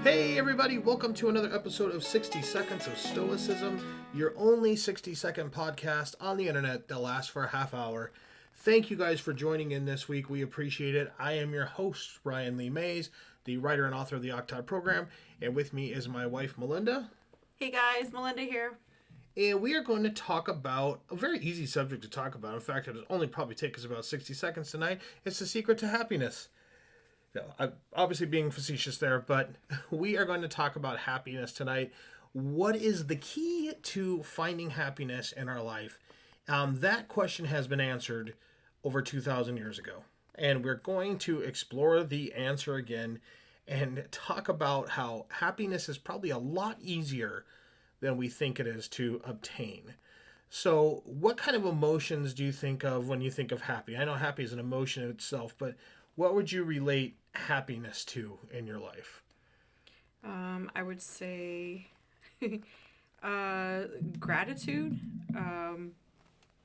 Hey everybody, welcome to another episode of 60 Seconds of Stoicism, your only 60-second podcast on the internet that lasts for a half hour. Thank you guys for joining in this week. We appreciate it. I am your host, Ryan Lee Mays, the writer and author of the Octad program, and with me is my wife, Melinda. Hey guys, Melinda here. And we are going to talk about a very easy subject to talk about. In fact, it'll only probably take us about 60 seconds tonight. It's the secret to happiness. No, I'm obviously being facetious there, but we are going to talk about happiness tonight. What is the key to finding happiness in our life? That question has been answered over 2,000 years ago. And we're going to explore the answer again and talk about how happiness is probably a lot easier than we think it is to obtain. So what kind of emotions do you think of when you think of happy? I know happy is an emotion in itself, but what would you relate happiness to in your life? I would say gratitude,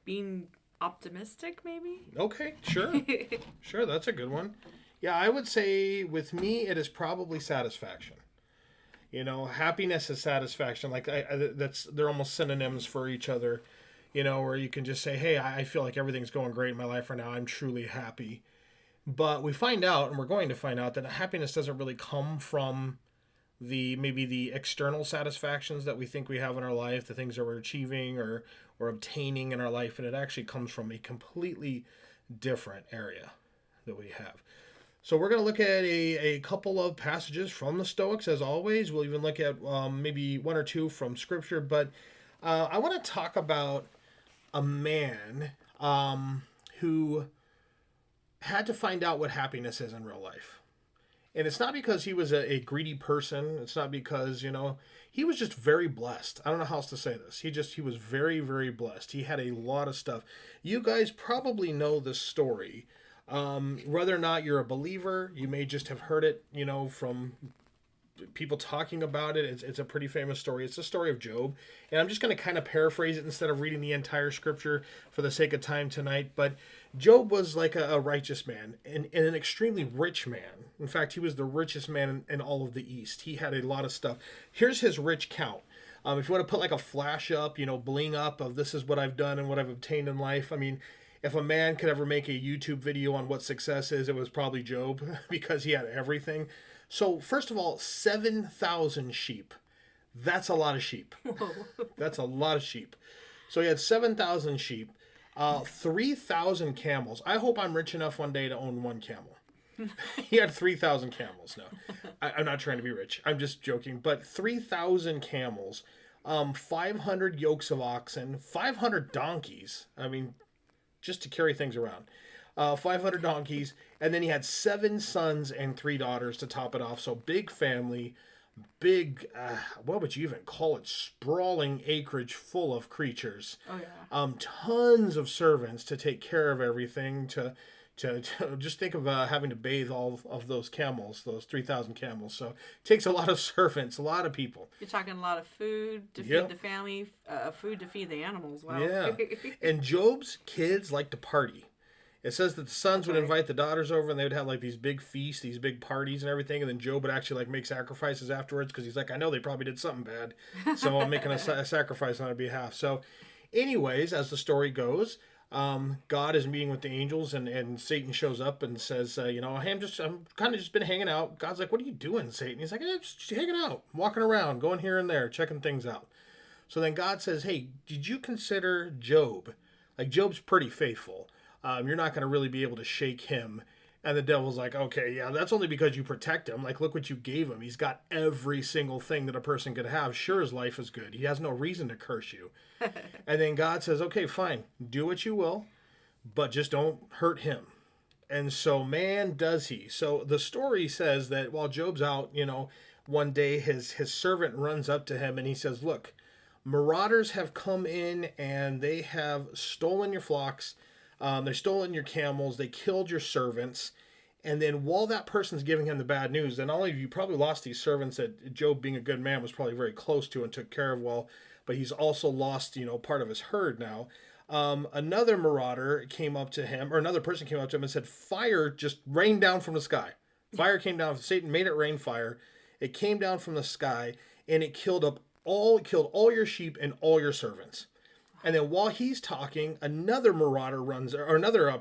being optimistic, maybe. Okay, sure. Sure, that's a good one. Yeah, I would say with me, it is probably satisfaction. You know, happiness is satisfaction. Like they're almost synonyms for each other. You know, where you can just say, "Hey, I feel like everything's going great in my life right now. I'm truly happy." But we find out, and we're going to find out, that happiness doesn't really come from maybe the external satisfactions that we think we have in our life, the things that we're achieving or obtaining in our life, and it actually comes from a completely different area that we have. So we're going to look at a couple of passages from the Stoics, as always. We'll even look at maybe one or two from Scripture, but I want to talk about a man who had to find out what happiness is in real life. And it's not because he was a greedy person. It's not because, he was just very blessed. I don't know how else to say this. He was very, very blessed. He had a lot of stuff. You guys probably know this story. Whether or not you're a believer, you may just have heard it, from people talking about it. It's a pretty famous story. It's the story of Job. And I'm just going to kind of paraphrase it instead of reading the entire scripture for the sake of time tonight. But Job was like a righteous man and an extremely rich man. In fact, he was the richest man in all of the East. He had a lot of stuff. Here's his rich count. If you want to put like a flash up, bling up of this is what I've done and what I've obtained in life. I mean, if a man could ever make a YouTube video on what success is, it was probably Job because he had everything. So, first of all, 7,000 sheep. That's a lot of sheep. Whoa. That's a lot of sheep. So he had 7,000 sheep, 3,000 camels. I hope I'm rich enough one day to own one camel. He had 3,000 camels. No, I'm not trying to be rich. I'm just joking. But 3,000 camels, 500 yokes of oxen, 500 donkeys. I mean, just to carry things around. 500 donkeys, and then he had 7 sons and 3 daughters to top it off. So big family, big, what would you even call it? Sprawling acreage full of creatures. Oh yeah. Tons of servants to take care of everything. To just think of having to bathe all of those camels, those 3,000 camels. So it takes a lot of servants, a lot of people. You're talking a lot of food to feed the family, food to feed the animals. Wow. Yeah. And Job's kids like to party. It says that the sons would invite the daughters over and they would have like these big feasts, these big parties and everything. And then Job would actually like make sacrifices afterwards because he's like, I know they probably did something bad. So I'm making a sacrifice on their behalf. So anyways, as the story goes, God is meeting with the angels and Satan shows up and says, hey, I'm kind of just been hanging out. God's like, what are you doing, Satan? He's like, I'm just hanging out, walking around, going here and there, checking things out. So then God says, hey, did you consider Job? Like Job's pretty faithful. You're not going to really be able to shake him. And the devil's like, okay, yeah, that's only because you protect him. Like, look what you gave him. He's got every single thing that a person could have. Sure, his life is good. He has no reason to curse you. And then God says, okay, fine, do what you will, but just don't hurt him. And so, man, does he. So the story says that while Job's out, one day his servant runs up to him and he says, look, marauders have come in and they have stolen your flocks. They're stolen your camels. They killed your servants. And then while that person's giving him the bad news, then all of you probably lost these servants that Job, being a good man, was probably very close to and took care of well. But he's also lost, part of his herd now. Another marauder came up to him, or another person came up to him and said, fire just rained down from the sky. Fire came down. Satan made it rain fire. It came down from the sky, and it killed all your sheep and all your servants. And then while he's talking, another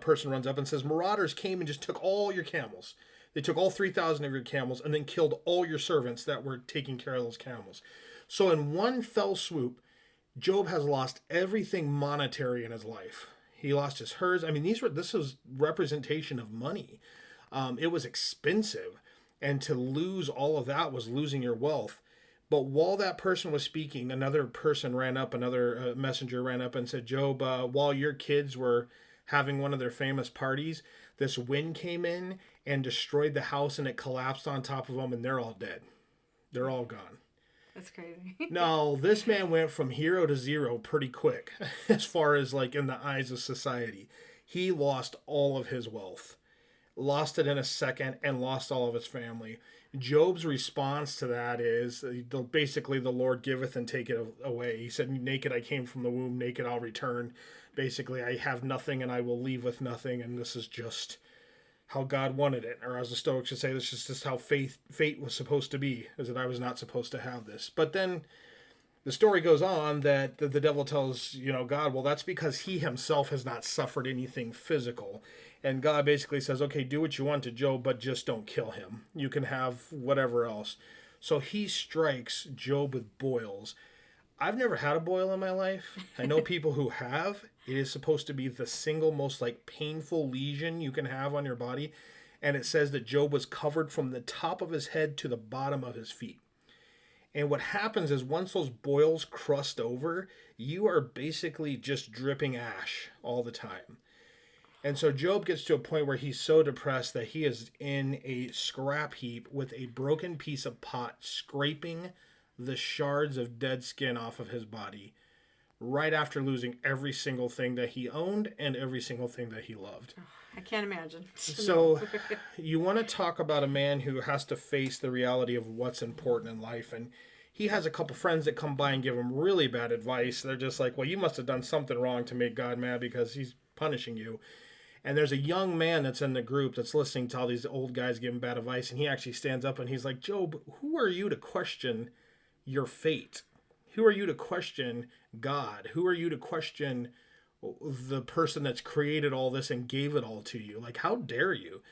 person runs up and says, marauders came and just took all your camels. They took all 3,000 of your camels and then killed all your servants that were taking care of those camels. So in one fell swoop, Job has lost everything monetary in his life. He lost his herds. I mean, this was representation of money. It was expensive. And to lose all of that was losing your wealth. But while that person was speaking, another messenger ran up and said, Job, while your kids were having one of their famous parties, this wind came in and destroyed the house, and it collapsed on top of them, and they're all dead. They're all gone. That's crazy. No, this man went from hero to zero pretty quick, as far as like in the eyes of society. He lost all of his wealth, lost it in a second, and lost all of his family. Job's response to that is basically the Lord giveth and taketh away. He said, naked I came from the womb, naked I'll return. Basically, I have nothing and I will leave with nothing, and this is just how God wanted it. Or as the Stoics would say, this is just how fate was supposed to be, is that I was not supposed to have this. But then the story goes on that the devil tells, God, well, that's because he himself has not suffered anything physical. And God basically says, okay, do what you want to Job, but just don't kill him. You can have whatever else. So he strikes Job with boils. I've never had a boil in my life. I know people who have. It is supposed to be the single most painful lesion you can have on your body. And it says that Job was covered from the top of his head to the bottom of his feet. And what happens is once those boils crust over, you are basically just dripping ash all the time. And so Job gets to a point where he's so depressed that he is in a scrap heap with a broken piece of pot scraping the shards of dead skin off of his body right after losing every single thing that he owned and every single thing that he loved. I can't imagine. So you want to talk about a man who has to face the reality of what's important in life. And he has a couple friends that come by and give him really bad advice. They're just like, well, you must have done something wrong to make God mad because he's punishing you. And there's a young man that's in the group that's listening to all these old guys giving bad advice. And he actually stands up and he's like, Job, who are you to question your fate? Who are you to question God? Who are you to question the person that's created all this and gave it all to you? How dare you?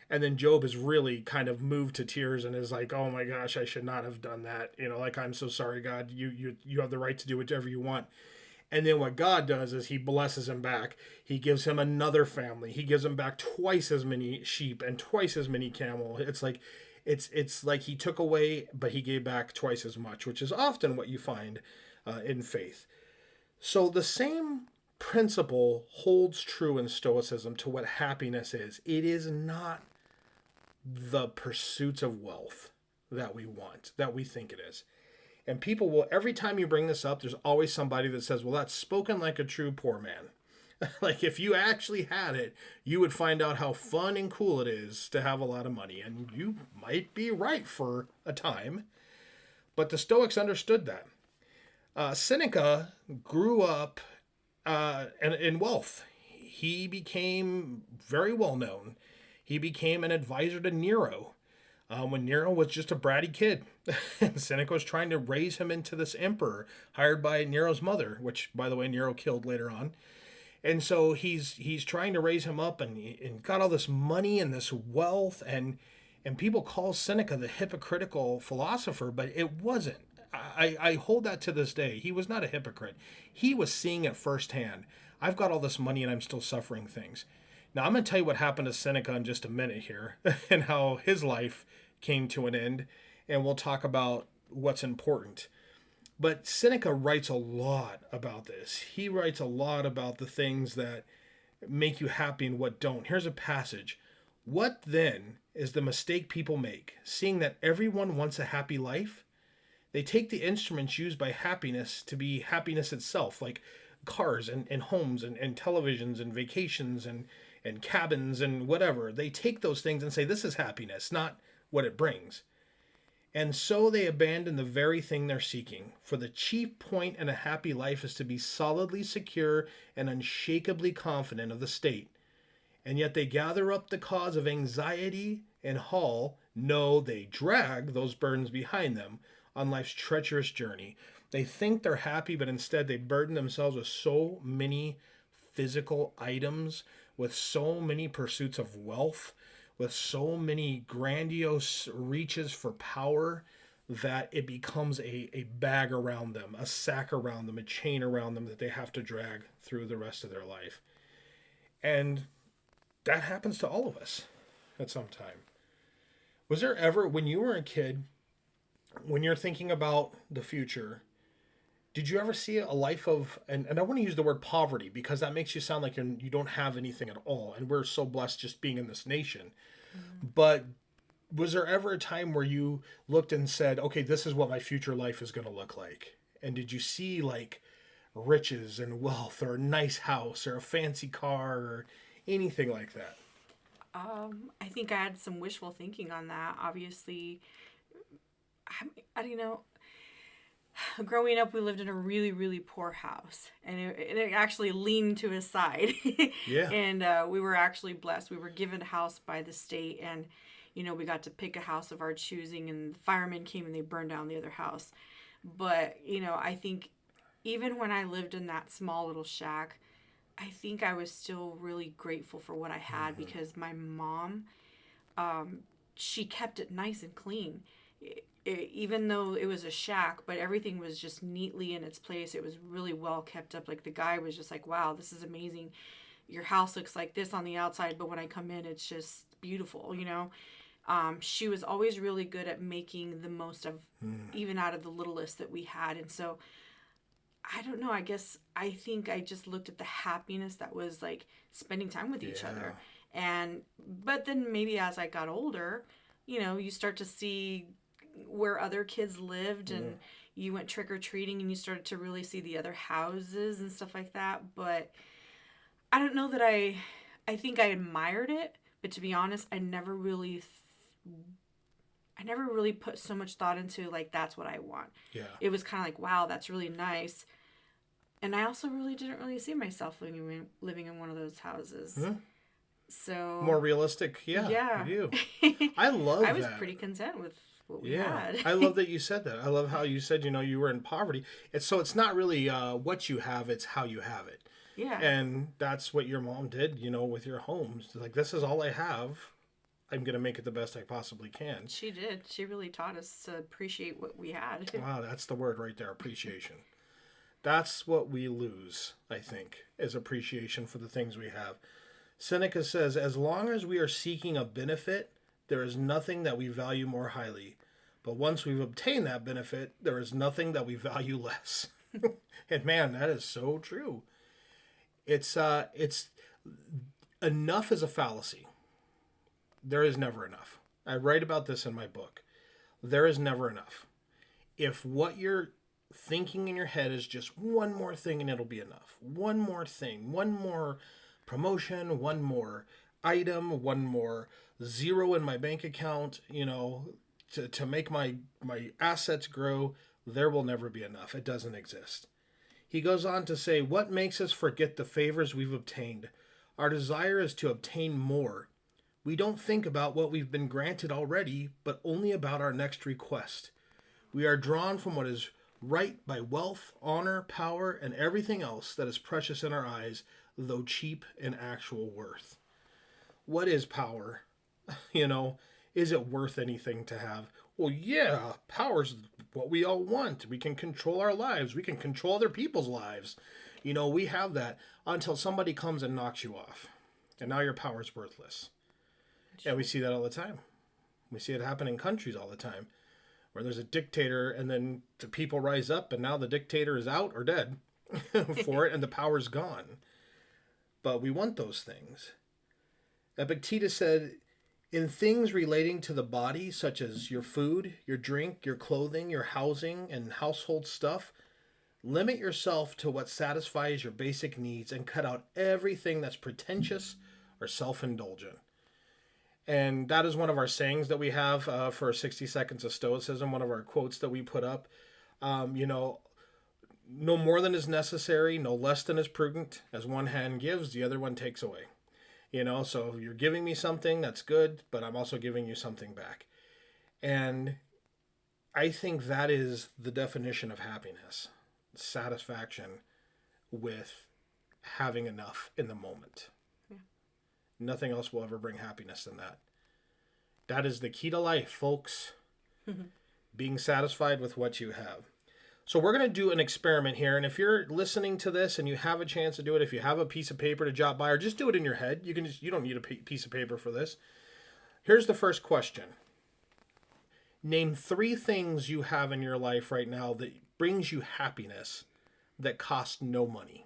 And then Job is really kind of moved to tears and is like, oh my gosh, I should not have done that. I'm so sorry, God. You have the right to do whatever you want. And then what God does is he blesses him back. He gives him another family. He gives him back twice as many sheep and twice as many camel. It's like he took away, but he gave back twice as much, which is often what you find in faith. So the same principle holds true in Stoicism to what happiness is. It is not the pursuits of wealth that we want, that we think it is. And people will, every time you bring this up, there's always somebody that says, well, that's spoken like a true poor man. If you actually had it, you would find out how fun and cool it is to have a lot of money. And you might be right for a time. But the Stoics understood that. Seneca grew up in wealth. He became very well known. He became an advisor to Nero. When Nero was just a bratty kid. Seneca was trying to raise him into this emperor hired by Nero's mother, which, by the way, Nero killed later on. And so he's trying to raise him up and got all this money and this wealth. And people call Seneca the hypocritical philosopher, but it wasn't. I hold that to this day. He was not a hypocrite. He was seeing it firsthand. I've got all this money and I'm still suffering things. Now, I'm going to tell you what happened to Seneca in just a minute here and how his life came to an end. And we'll talk about what's important. But Seneca writes a lot about this. He writes a lot about the things that make you happy and what don't. Here's a passage. What then is the mistake people make, seeing that everyone wants a happy life? They take the instruments used by happiness to be happiness itself, like cars and homes and televisions and vacations and cabins and whatever. They take those things and say, this is happiness, not what it brings. And so they abandon the very thing they're seeking. For the chief point in a happy life is to be solidly secure and unshakably confident of the state. And yet they gather up the cause of anxiety and haul No, they drag those burdens behind them on life's treacherous journey. They think they're happy, but instead they burden themselves with so many physical items, with so many pursuits of wealth, with so many grandiose reaches for power, that it becomes a bag around them, a sack around them, a chain around them that they have to drag through the rest of their life. And that happens to all of us at some time. Was there ever, when you were a kid, when you're thinking about the future, did you ever see a life of, and I want to use the word poverty because that makes you sound like you don't have anything at all. And we're so blessed just being in this nation. Mm-hmm. But was there ever a time where you looked and said, okay, this is what my future life is going to look like? And did you see like riches and wealth or a nice house or a fancy car or anything like that? I think I had some wishful thinking on that. Obviously, I don't know. Growing up, we lived in a really, really poor house, and it actually leaned to his side. Yeah. And we were actually blessed. We were given a house by the state, and we got to pick a house of our choosing, and the firemen came and they burned down the other house. But I think even when I lived in that small little shack, I think I was still really grateful for what I had, mm-hmm. because my mom, she kept it nice and clean. Even though it was a shack, but everything was just neatly in its place. It was really well kept up. Like the guy was just like, wow, this is amazing. Your house looks like this on the outside, but when I come in, it's just beautiful, She was always really good at making the most of, even out of the littlest that we had. And so, I don't know, I think I just looked at the happiness that was like spending time with each other. But then maybe as I got older, you start to see where other kids lived, and you went trick-or-treating and you started to really see the other houses and stuff like that. But I don't know that I think I admired it, but to be honest, I never really put so much thought into like, that's what I want. Yeah. It was kind of like, wow, that's really nice. And I also really didn't really see myself living in one of those houses. Mm-hmm. So more realistic. Yeah. You. I love I was pretty content with what we had. I love that you said that. I love how you said, you were in poverty. It's not really what you have, it's how you have it. Yeah. And that's what your mom did, with your homes. Like, this is all I have. I'm going to make it the best I possibly can. She did. She really taught us to appreciate what we had. Wow, that's the word right there, appreciation. That's what we lose, I think, is appreciation for the things we have. Seneca says, as long as we are seeking a benefit, there is nothing that we value more highly. But once we've obtained that benefit, there is nothing that we value less. And man, that is so true. It's enough is a fallacy. There is never enough. I write about this in my book. There is never enough. If what you're thinking in your head is just one more thing and it'll be enough. One more thing, one more promotion, one more item, one more zero in my bank account, to make my assets grow, there will never be enough. It doesn't exist. He goes on to say, what makes us forget the favors we've obtained? Our desire is to obtain more. We don't think about what we've been granted already, but only about our next request. We are drawn from what is right by wealth, honor, power, and everything else that is precious in our eyes, though cheap in actual worth. What is power? Is it worth anything to have? Well, yeah, power's what we all want. We can control our lives. We can control other people's lives. We have that until somebody comes and knocks you off. And now your power's worthless. Yeah, we see that all the time. We see it happen in countries all the time, where there's a dictator and then the people rise up and now the dictator is out or dead for it and the power's gone. But we want those things. Epictetus said, in things relating to the body, such as your food, your drink, your clothing, your housing, and household stuff, limit yourself to what satisfies your basic needs and cut out everything that's pretentious or self-indulgent. And that is one of our sayings that we have for 60 Seconds of Stoicism, one of our quotes that we put up. No more than is necessary, no less than is prudent. As one hand gives, the other one takes away. So you're giving me something, that's good, but I'm also giving you something back. And I think that is the definition of happiness, satisfaction with having enough in the moment. Yeah. Nothing else will ever bring happiness than that. That is the key to life, folks. Being satisfied with what you have. So we're going to do an experiment here. And if you're listening to this and you have a chance to do it, if you have a piece of paper to jot by, or just do it in your head, you don't need a piece of paper for this. Here's the first question. Name 3 things you have in your life right now that brings you happiness that cost no money.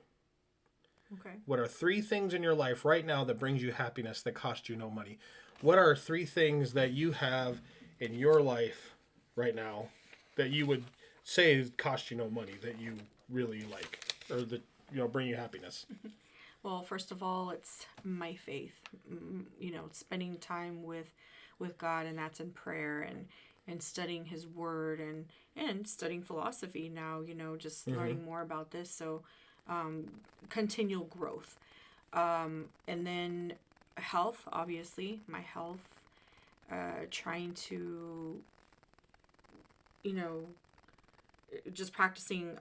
Okay. What are 3 things in your life right now that brings you happiness that cost you no money? What are 3 things that you have in your life right now that you would say cost you no money that you really like, or that, bring you happiness? Well, first of all, it's my faith. Spending time with God, and that's in prayer and studying His Word and studying philosophy now. Just learning more about this. So, continual growth, and then health. Obviously, my health. Trying to, just practicing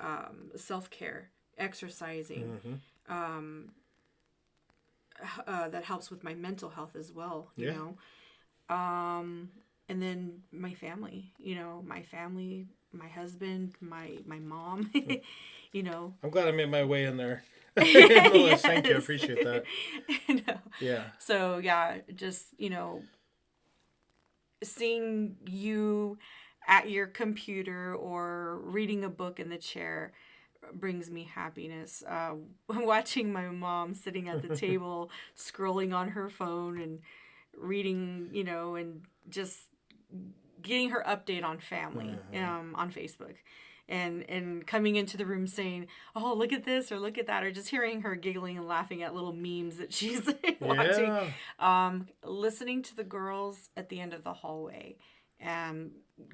self-care, exercising. That helps with my mental health as well, you know. And then my family, my husband, my mom, I'm glad I made my way in there. Yes. Thank you. I appreciate that. Yeah. So, yeah, just, seeing you at your computer or reading a book in the chair brings me happiness. Watching my mom sitting at the table, scrolling on her phone and reading, and just getting her update on family on Facebook. And coming into the room saying, "Oh, look at this," or "Look at that," or just hearing her giggling and laughing at little memes that she's watching. Listening to the girls at the end of the hallway,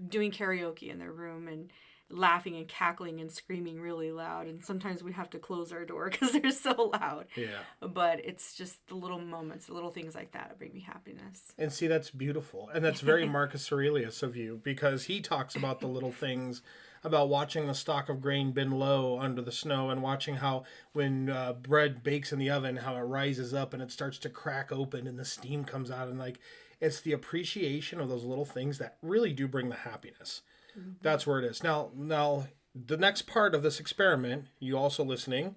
doing karaoke in their room and laughing and cackling and screaming really loud. And sometimes we have to close our door because they're so loud. Yeah. But it's just the little moments, the little things like that that bring me happiness. And see, that's beautiful. And that's very Marcus Aurelius of you, because he talks about the little things, about watching the stalk of grain bend low under the snow, and watching how when bread bakes in the oven, how it rises up and it starts to crack open and the steam comes out. And it's the appreciation of those little things that really do bring the happiness. Mm-hmm. That's where it is. Now, the next part of this experiment, you also listening,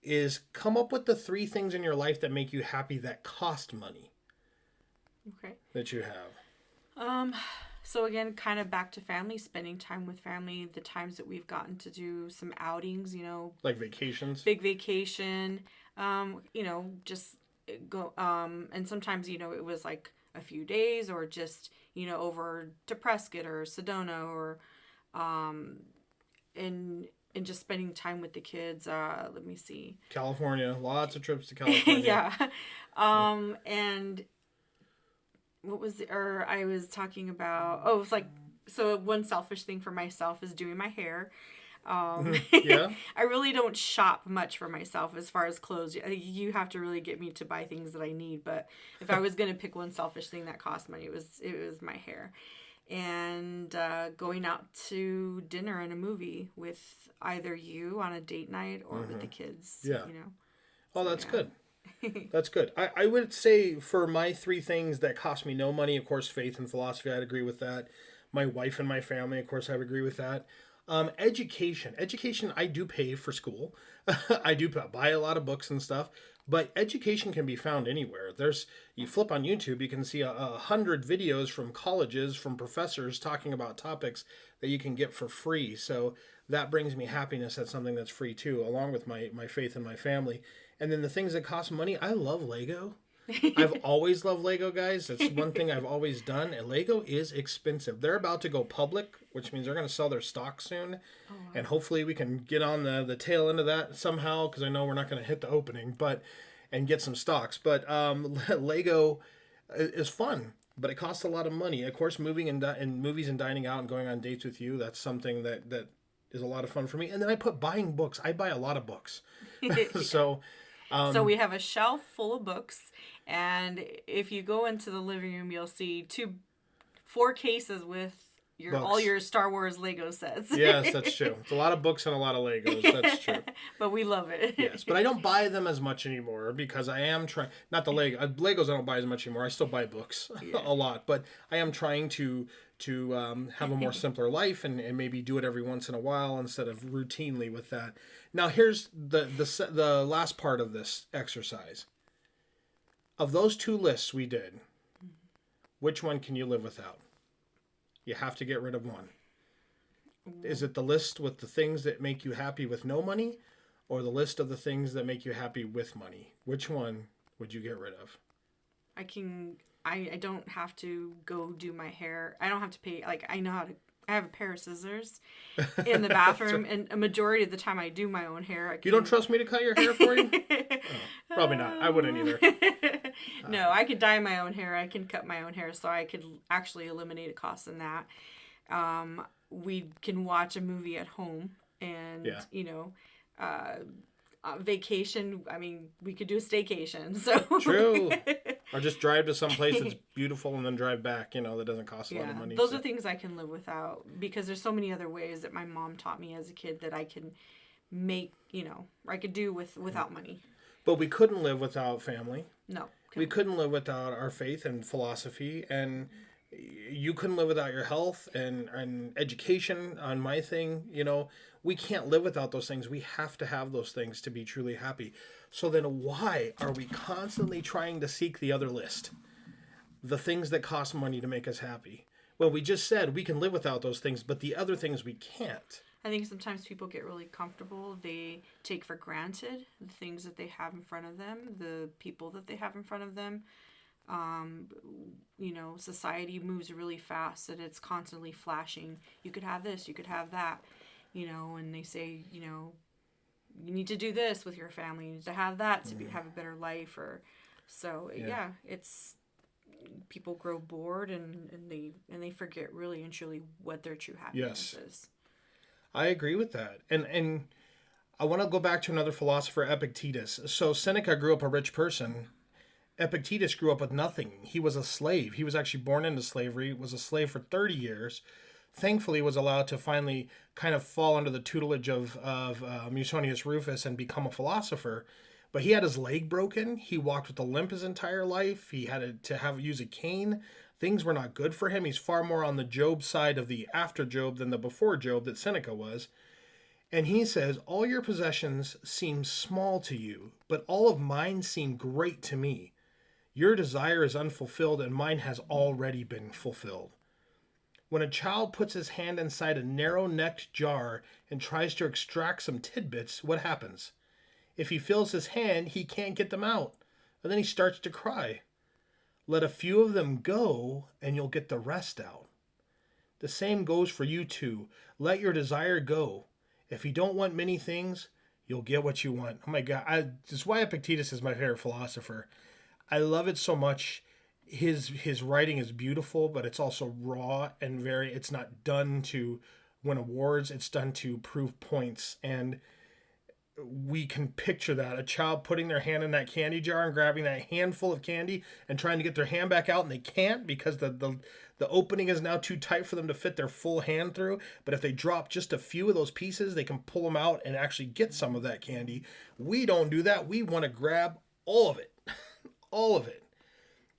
is come up with the 3 things in your life that make you happy that cost money. Okay. That you have. So again, kind of back to family, spending time with family, the times that we've gotten to do some outings, like vacations. Big vacation, just go, and sometimes, it was like a few days, or just, over to Prescott or Sedona, or, and just spending time with the kids. Let me see. California, lots of trips to California. Yeah. And what was I was talking about, it was like, so one selfish thing for myself is doing my hair. Yeah. I really don't shop much for myself as far as clothes. You have to really get me to buy things that I need. But if I was going to pick one selfish thing that cost money, it was my hair. And going out to dinner and a movie with either you on a date night or with the kids. Yeah. Oh, So, that's yeah. good. That's good. I would say for my 3 things that cost me no money, of course, faith and philosophy, I'd agree with that. My wife and my family, of course, I would agree with that. Education, I do pay for school. I do buy a lot of books and stuff, but education can be found anywhere. You flip on YouTube, you can see 100 videos from colleges, from professors talking about topics that you can get for free. So that brings me happiness. That's something that's free too, along with my faith and my family. And then the things that cost money, I love Lego. I've always loved Lego, guys. That's one thing I've always done. And Lego is expensive. They're about to go public, which means they're going to sell their stock soon. Oh, wow. And hopefully we can get on the tail end of that somehow, because I know we're not going to hit the opening, and get some stocks. But Lego is fun, but it costs a lot of money. Of course, moving and movies and dining out and going on dates with you, that's something that is a lot of fun for me. And then I put buying books. I buy a lot of books. So we have a shelf full of books, and if you go into the living room, you'll see 2 4 cases with all Books. your Star Wars Lego sets. Yes, that's true. It's a lot of books and a lot of Legos. That's true. But we love it. Yes, but I don't buy them as much anymore because I am trying. Not the Legos. I don't buy as much anymore. I still buy books a lot, but I am trying to have a more simpler life and maybe do it every once in a while instead of routinely with that. Now here's the last part of this exercise. Of those 2 lists we did, which one can you live without? You have to get rid of one. Is it the list with the things that make you happy with no money, or the list of the things that make you happy with money? Which one would you get rid of? I don't have to go do my hair. I don't have to pay. Like, I have a pair of scissors in the bathroom, and a majority of the time I do my own hair. You don't trust me to cut your hair for you? Probably not. I wouldn't either. No, I could dye my own hair. I can cut my own hair, so I could actually eliminate a cost in that. We can watch a movie at home, and vacation. I mean, we could do a staycation. So true. Or just drive to some place that's beautiful and then drive back. That doesn't cost a lot of money. Those are things I can live without because there's so many other ways that my mom taught me as a kid that I can make. I could do without money. But we couldn't live without family. No. We couldn't live without our faith and philosophy, and you couldn't live without your health and education on my thing. We can't live without those things. We have to have those things to be truly happy. So then why are we constantly trying to seek the other list? The things that cost money to make us happy. Well, we just said we can live without those things, but the other things we can't. I think sometimes people get really comfortable. They take for granted the things that they have in front of them, the people that they have in front of them. Society moves really fast and it's constantly flashing. You could have this, you could have that, and they say, you need to do this with your family. You need to have that to have a better life. It's people grow bored and they forget really and truly what their true happiness is. I agree with that. And I want to go back to another philosopher, Epictetus. So Seneca grew up a rich person. Epictetus grew up with nothing. He was a slave. He was actually born into slavery, was a slave for 30 years. Thankfully, was allowed to finally kind of fall under the tutelage of Musonius Rufus and become a philosopher. But he had his leg broken. He walked with a limp his entire life. He had to use a cane. Things were not good for him. He's far more on the Job side of the after Job than the before Job that Seneca was. And he says, all your possessions seem small to you, but all of mine seem great to me. Your desire is unfulfilled, and mine has already been fulfilled. When a child puts his hand inside a narrow-necked jar and tries to extract some tidbits, what happens? If he fills his hand, he can't get them out, and then he starts to cry. Let a few of them go, and you'll get the rest out. The same goes for you too. Let your desire go. If you don't want many things, you'll get what you want. Oh my God, this is why Epictetus is my favorite philosopher. I love it so much. His writing is beautiful, but it's also raw and it's not done to win awards. It's done to prove points. And we can picture that, a child putting their hand in that candy jar and grabbing that handful of candy and trying to get their hand back out, and they can't because the opening is now too tight for them to fit their full hand through. But if they drop just a few of those pieces, they can pull them out and actually get some of that candy. We don't do that. We want to grab all of it. All of it.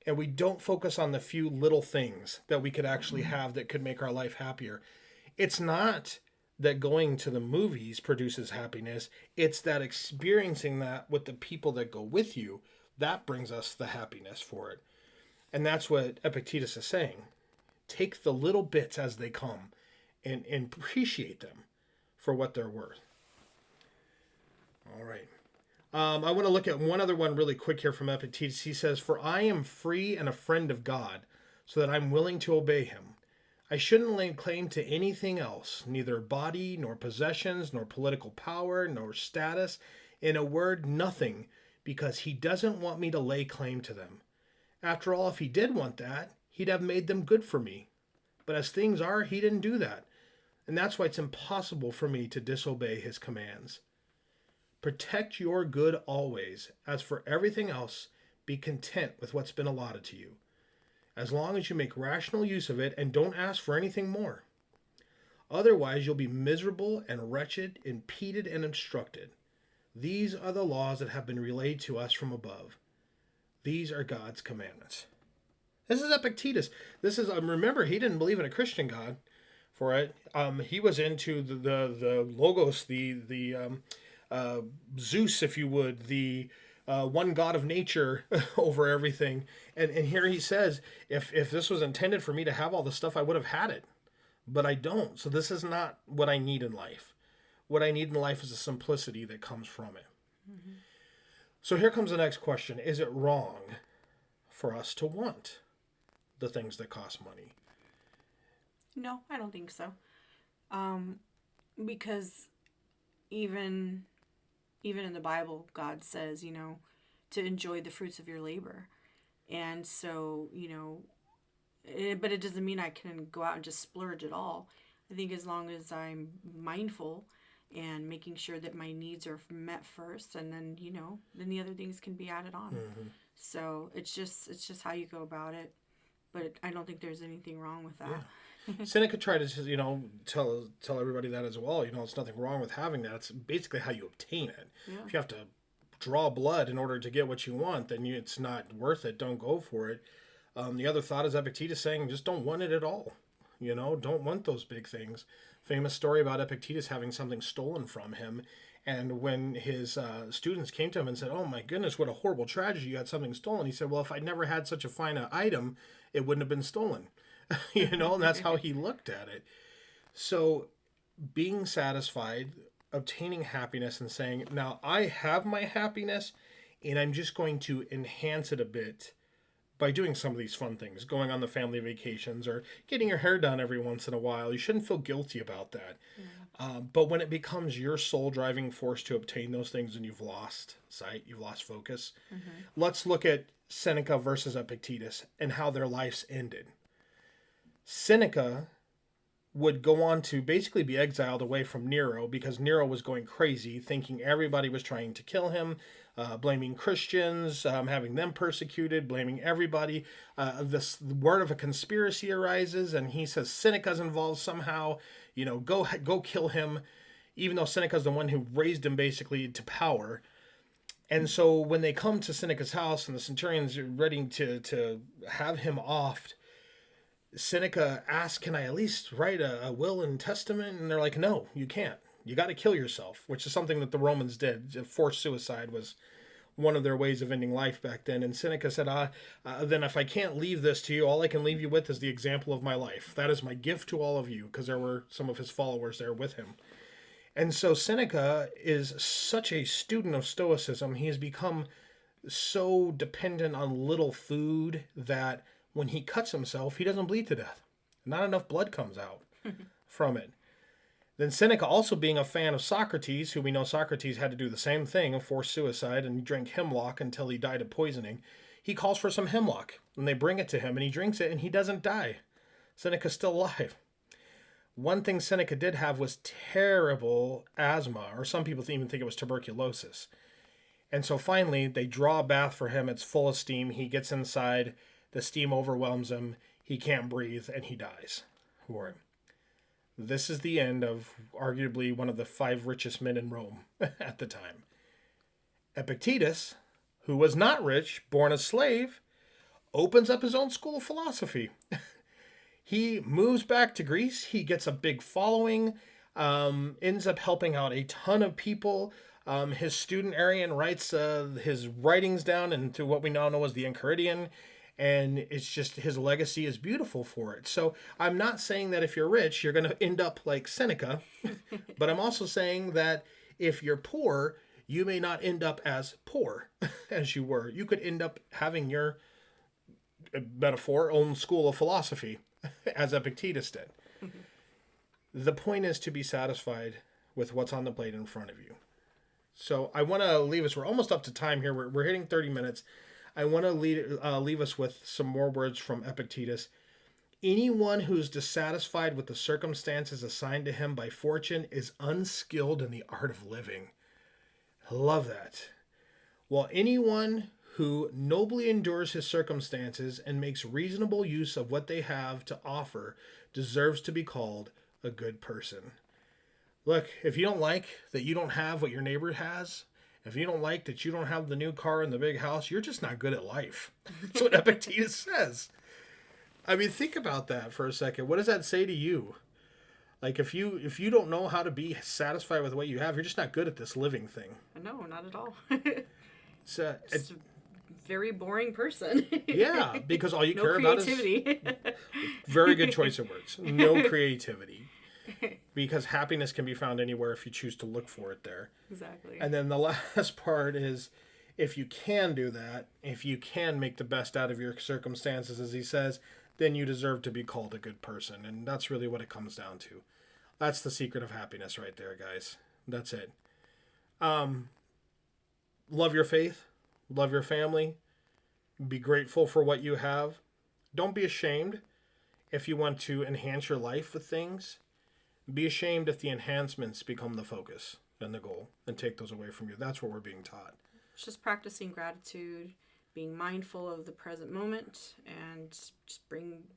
And we don't focus on the few little things that we could actually have that could make our life happier. It's not that going to the movies produces happiness. It's that experiencing that with the people that go with you, that brings us the happiness for it. And that's what Epictetus is saying. Take the little bits as they come and appreciate them for what they're worth. All right. I want to look at one other one really quick here from Epictetus. He says, "For I am free and a friend of God, so that I'm willing to obey him. I shouldn't lay claim to anything else, neither body, nor possessions, nor political power, nor status. In a word, nothing, because he doesn't want me to lay claim to them. After all, if he did want that, he'd have made them good for me. But as things are, he didn't do that. And that's why it's impossible for me to disobey his commands. Protect your good always. As for everything else, be content with what's been allotted to you." as long as you make rational use of it and don't ask for anything more. Otherwise, you'll be miserable and wretched, impeded and obstructed. These are the laws that have been relayed to us from above. These are God's commandments. This is Epictetus. This is remember, he didn't believe in a Christian God for it. He was into the logos, the Zeus, if you would, the one God of nature over everything. And here he says, if this was intended for me to have all this stuff, I would have had it. But I don't. So this is not what I need in life. What I need in life is the simplicity that comes from it. Mm-hmm. So here comes the next question. Is it wrong for us to want the things that cost money? No, I don't think so. Because even in the Bible, God says, to enjoy the fruits of your labor. And so, but it doesn't mean I can go out and just splurge at all. I think as long as I'm mindful and making sure that my needs are met first, and then, then the other things can be added on. Mm-hmm. So it's just how you go about it. But I don't think there's anything wrong with that. Yeah. Seneca tried to, tell everybody that as well. It's nothing wrong with having that. It's basically how you obtain it. Yeah. If you have to draw blood in order to get what you want, then it's not worth it. Don't go for it. The other thought is Epictetus saying, just don't want it at all. Don't want those big things. Famous story about Epictetus having something stolen from him. And when his students came to him and said, oh my goodness, what a horrible tragedy, you had something stolen. He said, well, if I'd never had such a fine item, it wouldn't have been stolen. And that's how he looked at it. So being satisfied, obtaining happiness and saying, now I have my happiness and I'm just going to enhance it a bit by doing some of these fun things, going on the family vacations or getting your hair done every once in a while. You shouldn't feel guilty about that. Yeah. But when it becomes your sole driving force to obtain those things and you've lost sight, you've lost focus. Mm-hmm. Let's look at Seneca versus Epictetus and how their lives ended. Seneca would go on to basically be exiled away from Nero because Nero was going crazy, thinking everybody was trying to kill him, blaming Christians, having them persecuted, blaming everybody. This word of a conspiracy arises, and he says Seneca's involved somehow. Go kill him, even though Seneca's the one who raised him basically to power. And so when they come to Seneca's house and the centurions are ready to have him offed, Seneca asks, can I at least write a will and testament? And they're like, no, you can't. You got to kill yourself, which is something that the Romans did. Forced suicide was one of their ways of ending life back then. And Seneca said, then if I can't leave this to you, all I can leave you with is the example of my life. That is my gift to all of you, because there were some of his followers there with him. And so Seneca is such a student of Stoicism. He has become so dependent on little food that when he cuts himself, he doesn't bleed to death. Not enough blood comes out from it. Then Seneca, also being a fan of Socrates, who we know Socrates had to do the same thing, of forced suicide, and he drank hemlock until he died of poisoning. He calls for some hemlock, and they bring it to him, and he drinks it, and he doesn't die. Seneca's still alive. One thing Seneca did have was terrible asthma, or some people even think it was tuberculosis. And so finally, they draw a bath for him. It's full of steam. He gets inside. The steam overwhelms him. He can't breathe, and he dies for it. This is the end of arguably one of the 5 richest men in Rome at the time. Epictetus, who was not rich, born a slave, opens up his own school of philosophy. He moves back to Greece. He gets a big following, ends up helping out a ton of people. His student Arian writes his writings down into what we now know as the Enchiridion. And it's just, his legacy is beautiful for it. So I'm not saying that if you're rich, you're going to end up like Seneca. But I'm also saying that if you're poor, you may not end up as poor as you were. You could end up having your, metaphor, own school of philosophy, as Epictetus did. Mm-hmm. The point is to be satisfied with what's on the plate in front of you. So I want to leave us, we're almost up to time here. We're hitting 30 minutes. I want to leave us with some more words from Epictetus. Anyone who's dissatisfied with the circumstances assigned to him by fortune is unskilled in the art of living. I love that. While anyone who nobly endures his circumstances and makes reasonable use of what they have to offer deserves to be called a good person. Look, if you don't like that you don't have what your neighbor has, if you don't like that you don't have the new car and the big house, you're just not good at life. That's what Epictetus says. I mean, think about that for a second. What does that say to you? Like, if you don't know how to be satisfied with what you have, you're just not good at this living thing. No, not at all. It's a very boring person. Yeah, because all you no care about is... Very good choice of words. No creativity. Because happiness can be found anywhere if you choose to look for it there. Exactly. And then the last part is, if you can do that, if you can make the best out of your circumstances, as he says, then you deserve to be called a good person. And that's really what it comes down to. That's the secret of happiness right there, guys. That's it. Love your faith. Love your family. Be grateful for what you have. Don't be ashamed if you want to enhance your life with things. Be ashamed if the enhancements become the focus and the goal and take those away from you. That's what we're being taught. It's just practicing gratitude, being mindful of the present moment, and just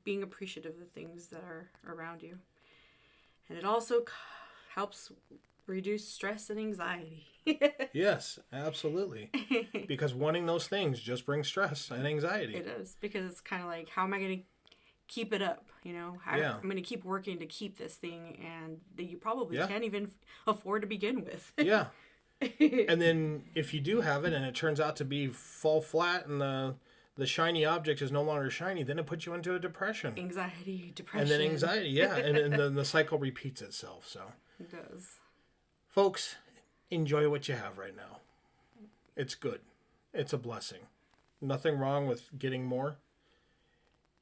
being appreciative of the things that are around you. And it also helps reduce stress and anxiety. Yes, absolutely. Because wanting those things just brings stress and anxiety. It does. Because it's kind of like, how am I going to keep it up? You know, I'm going to keep working to keep this thing, and that you probably can't even afford to begin with. Yeah. And then if you do have it and it turns out to be fall flat and the shiny object is no longer shiny, then it puts you into a depression. Anxiety, depression. And then anxiety, yeah. and then the cycle repeats itself. So it does. Folks, enjoy what you have right now. It's good. It's a blessing. Nothing wrong with getting more.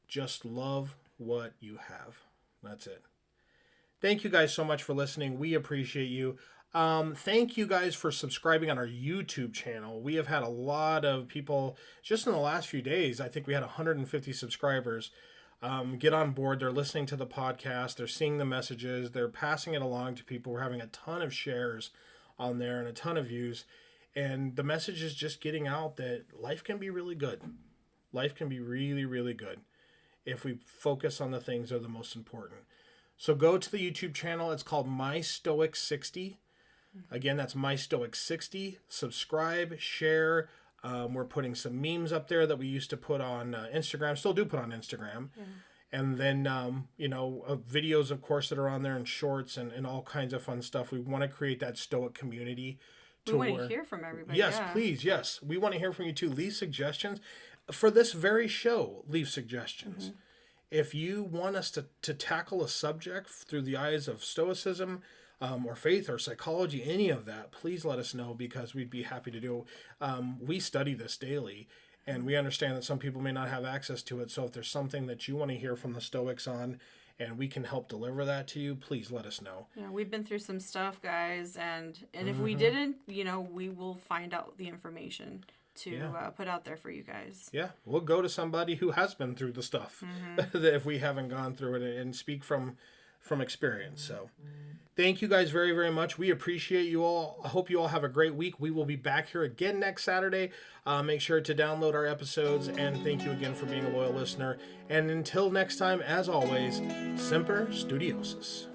Just love what you have. That's it. Thank you guys so much for listening. We appreciate you. Thank you guys for subscribing on our YouTube channel. We have had a lot of people just in the last few days. I think we had 150 subscribers get on board. They're listening to the podcast. They're seeing the messages. They're passing it along to people. We're having a ton of shares on there and a ton of views. And the message is just getting out that life can be really good. Life can be really, really good if we focus on the things that are the most important. So go to the YouTube channel. It's called My Stoic 60. Again, that's My Stoic 60. Subscribe, share. We're putting some memes up there that we used to put on Instagram. Still do put on Instagram. Yeah. And then, videos, of course, that are on there and shorts and all kinds of fun stuff. We want to create that Stoic community. We want to hear from everybody. Yes, please. Yes. We want to hear from you too. Leave suggestions. For this very show, leave suggestions. Mm-hmm. If you want us to tackle a subject through the eyes of Stoicism, or faith or psychology, any of that, please let us know, because we'd be happy to do. We study this daily, and we understand that some people may not have access to it. So if there's something that you want to hear from the Stoics on, and we can help deliver that to you, please let us know. Yeah, we've been through some stuff, guys, and if we didn't, we will find out the information to put out there for you guys. Yeah, we'll go to somebody who has been through the stuff if we haven't gone through it, and speak from experience. So thank you guys very, very much. We appreciate you all. I hope you all have a great week. We will be back here again next Saturday. Make sure to download our episodes, and thank you again for being a loyal listener. And until next time, as always, Semper Studiosus.